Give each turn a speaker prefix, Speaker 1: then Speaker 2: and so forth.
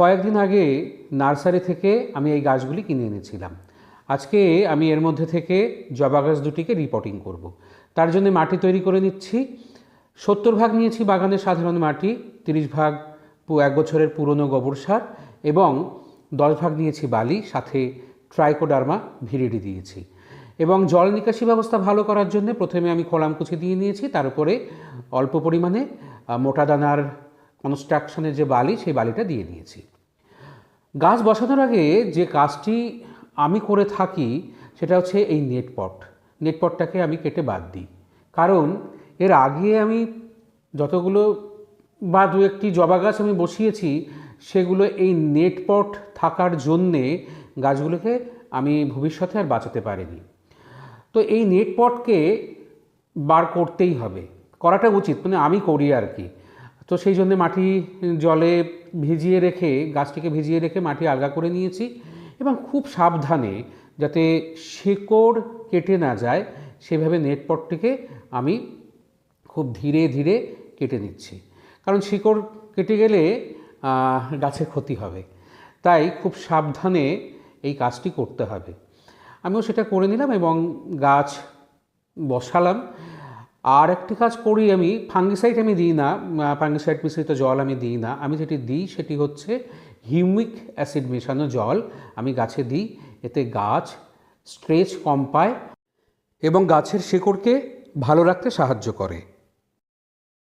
Speaker 1: কয়েকদিন আগে নার্সারি থেকে আমি এই গাছগুলি কিনে এনেছিলাম। আজকে আমি এর মধ্যে থেকে জবা গাছ দুটিকে রিপোর্টিং করব। তার জন্য মাটি তৈরি করে নিচ্ছি। 70 ভাগ নিয়েছি বাগানের সাধারণ মাটি, 30 ভাগ 1 বছরের পুরনো গোবর সার এবং 10 ভাগ নিয়েছি বালি, সাথে ট্রাইকোডার্মা ভিরিডি দিয়েছি। এবং জল নিকাশি ব্যবস্থা ভালো করার জন্য প্রথমে আমি খোলামকুচি দিয়ে নিয়েছি, তার উপরে অল্প পরিমাণে মোটা দানার কনস্ট্রাকশনের যে বালি, সেই বালিটা দিয়ে দিয়েছি। গাছ বসানোর আগে যে কাজটি আমি করে থাকি সেটা হচ্ছে এই নেটপটটাকে আমি কেটে বাদ দিই। কারণ এর আগে আমি যতগুলো বা দু একটি জবা গাছ আমি বসিয়েছি, সেগুলো এই নেটপট থাকার জন্যে গাছগুলোকে আমি ভবিষ্যতে আর বাঁচাতে পারিনি। তো এই নেটপটকে বার করতেই হবে, করাটা উচিত, মানে আমি করি আর কি। তো সেই জন্য মাটি জলে ভিজিয়ে রেখে, গাছটিকে ভিজিয়ে রেখে মাটি আলগা করে নিয়েছি এবং খুব সাবধানে, যাতে শিকড় কেটে না যায়, সেভাবে নেটপটটিকে আমি খুব ধীরে ধীরে কেটে নিচ্ছি। কারণ শিকড় কেটে গেলে গাছের ক্ষতি হবে, তাই খুব সাবধানে এই কাজটি করতে হবে। আমিও সেটা করে নিলাম এবং গাছ বসালাম। আর একটি কাজ করি আমি, ফাঙ্গিসাইড আমি দিই না, ফাঙ্গিসাইড মিশ্রিত জল আমি দিই না। আমি যেটি দিই সেটি হচ্ছে হিউমিক অ্যাসিড মেশানো জল আমি গাছে দিই। এতে গাছ স্ট্রেচ কম পায় এবং গাছের শিকড়কে ভালো রাখতে সাহায্য করে।